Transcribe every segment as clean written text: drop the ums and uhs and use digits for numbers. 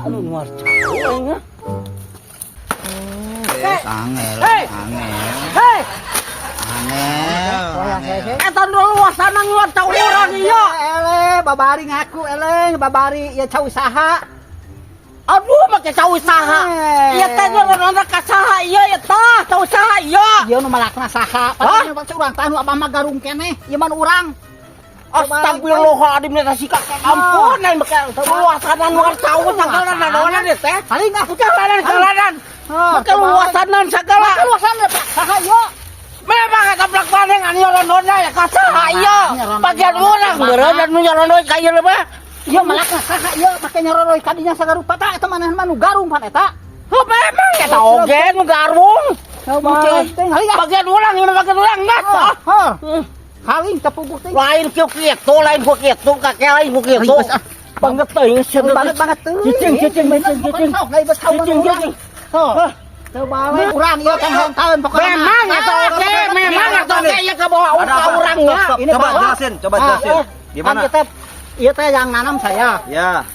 Anu luar jauh. Angel. Eta luasan luar tahu orang ieu. Babari ngaku babari ya cau saha. Aduh make cau saha. Ieu teh nona ka saha ieu tah cau saha ieu. Ieu nu malakna saha. Padahal urang tah nu abah mah garung keneh. Ieu mah urang. Astagfirullahaladzim neta sikak. Ampun lain make luasan luar tahu sagala naon teh. Paling aku Jalanan. Make luasanan sagala. luasan saha ieu. Memang eta plak paneng anu nyolonona ya ka saha ieu. Bagian urang beureun anu nyolonoi ka ieu mah. Ieu malakna saha ieu make nyaroroi kadinya sagarupa tah eta maneh mah nu garung pan eta. Oh memang eta oge nu garung. Bagian urang ieu bagian urang gas. Haling tepuguh teh. Lain kieu kitu, lain ku kitu, kakek lain ku kitu. Banget teuing seun banget teuing. Cicing. Teu balik urang ieu kan hongkaeun pokona. Memang eta oge ieu ka bawa urang nya. Coba jelasin. Gimana? Ieu teh yang nanam saya. Ya.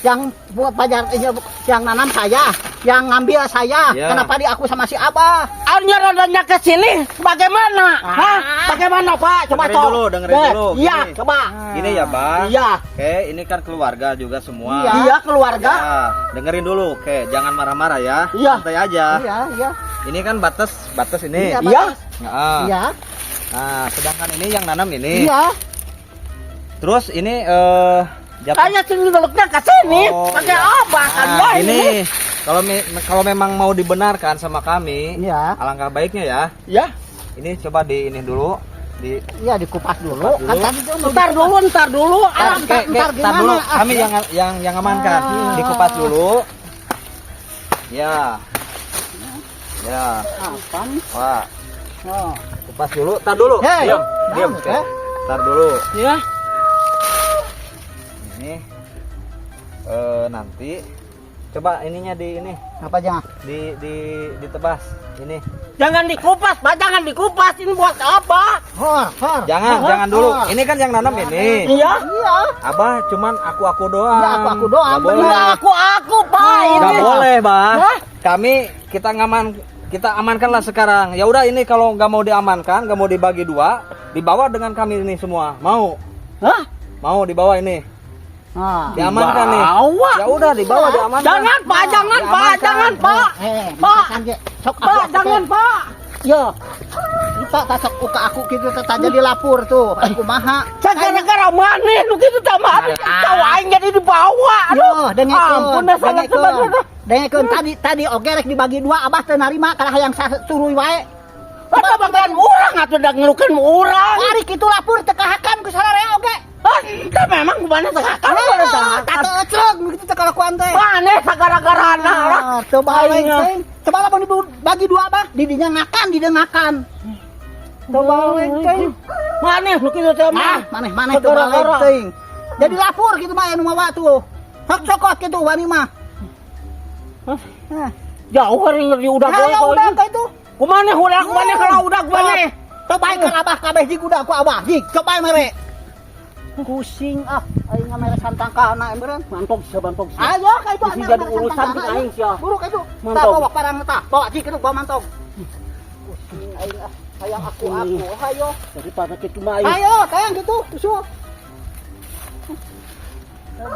Yang buat pajar yang nanam saya, yang ngambil saya. Ya. Kenapa di aku sama si Abah? Arnya rodanya ke sini bagaimana? Hah? Bagaimana, Pak? Coba Dengerin dulu. Iya, Gini. coba. Gini ya, Bang. Iya. Oke, ini kan keluarga juga semua. Iya, keluarga. Ya, dengerin dulu. Oke, jangan marah-marah ya. Iya. Santai aja. Iya. Ini kan batas ini. Iya. Iya. Nah, Iya. nah, sedangkan ini yang nanam ini. Iya. Terus ini Kayaknya sini geluknya ke sini. Oh, Pakai iya. apa kan ya ini kalau memang mau dibenarkan sama kami, Iya. alangkah baiknya ya. Ya. Ini coba di ini dulu, Iya dikupas dulu. Kan tadi tuh Ntar dulu. Ntar dulu. gimana? Kami yang amankan. Dikupas dulu. Ya. Ya. Apaan? Wah, Oh. kupas dulu. Tar dulu. Hei. Diam. Oke. Tar dulu. Ya. Ini nanti coba ininya di ini Apa jangan? ditebas ini. Jangan dikupas, Pak. Jangan dikupas. Ini buat apa? Hor. Jangan dulu. Ini kan yang nanam ini. Iya. Iya. Abah cuman aku doang. Ya, aku doang. Nggak boleh. Iya, aku, Pak. Nggak Ini. boleh, Bang. Hah? Kita amankanlah sekarang. Ya udah, ini kalau nggak mau diamankan, nggak mau dibagi dua, dibawa dengan kami ini semua. Mau? Hah? Mau dibawa ini? Nah. Diamankan nih. Dibawa? Ya udah, dibawa diamankan. Jangan, Pak. Jangan, Pak. Jangan, Pak. Pak. Sok Pak, jangan, Pak. Yo. Kita tasok uka aku gitu teh jadi lapor tuh. Aku maha. Gara-gara maneh nu kitu tah mah tahu aing jadi dibawa. Yo, dengekeun. Ampun dah salah sebenarnya. Dengekeun tadi oge rek dibagi dua Abah teu narima kalah yang suruh wae. Ada bagian urang atuh da ngelukeun urang. Ari kitu lapor teu kahakan ku sararea oge. Teh memang kumana tekakan mana tekakan. Tata ecrog begitu teh kalakuan teh. Maneh sagara-garana lah. Teu balik teh. Coba lamun dibagi dua Abah, didinya ngakan, didengakan. Teu balik teh. Maneh nu kitu teh mah. Maneh teu balik teh. Jadi lapor gitu mah anu mawa tuh. Hak cokot gitu wani mah. Jauh hari ngeri udah Ayo udah ka itu. Kumana udah kalau udah maneh. Coba ke Abah kabeh jig udah ku Abah. Jig coba mere. Pusing aing mere santang ka anak emberan. Mantog sabantog. Ayo ka itu Bisa jadi urusan di aing sia. Buruk itu. Mantog. Tah bawa parang tah. Bawa jig itu bawa mantog. Pusing aing hayang aku hayo. Daripada kitu mah aing. Ayo tayang gitu susu. Mana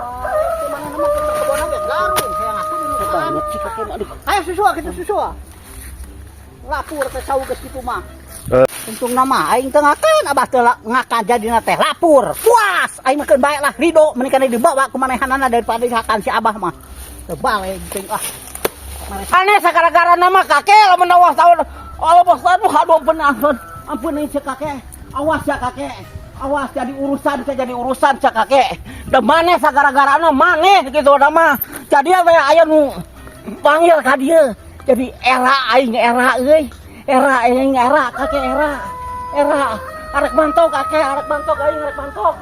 nama kebon aja garung hayang aku di Banget sih kakek mah. Aduh. Ayo susu kita susu. Lapor ke sawu geus kitu mah. Untung nama aing teu ngakan Abah teu ngakan jadina teh lapor. Puas aing mah keun bae lah ridho menika dibawa ku manehanana daripada dihakan si Abah mah. Teu balik teh Aneh sagara-gara nama kakek lamun awas tahun. Allah aduh ampun ini si kakek. Awas ya kakek. Awas jadi urusan cak kakek. Da maneh sagara-garana maneh gitu nama. Jadi aya nu panggil ka dieu. Jadi aing euy. Era kakek era. Arek mantok kakek, arek mantok aing arek mantok.